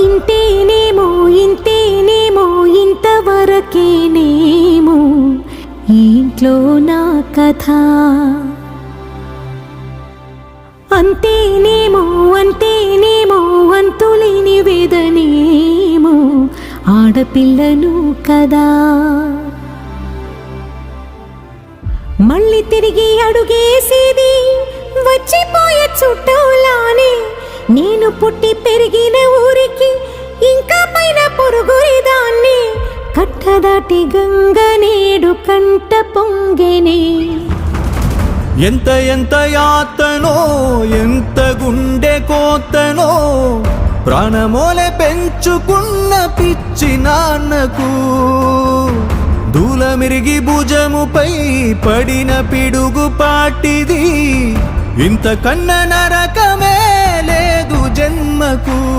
ఇంతేనేమో ఇంతేనేమో ఇంతవరకేనేమో ఈ ఇంట్లో నా కథ. అంతేనేమో అంతేనేమో అంతులేని వేదనేమో ఆడపిల్లను కదా. మళ్ళీ తిరిగి అడుగేసేది వచ్చిపోయే చుట్టూలానే. నేను పుట్టి పెరిగిన ఊరికి ఇంకా పైన పొరుగురిదాన్ని. కట్టదాటి గంగ నేడు కంట పొంగెనే. ఎంత ఎంత యాతనో ఎంత గుండె కోతనో ప్రాణమోలే పెంచుకున్న పిచ్చి నాన్నకు. దూలమిరిగి భుజముపై పడిన పిడుగు పాటిది. ఇంతకన్నా నరకమే లేదు జన్మకు.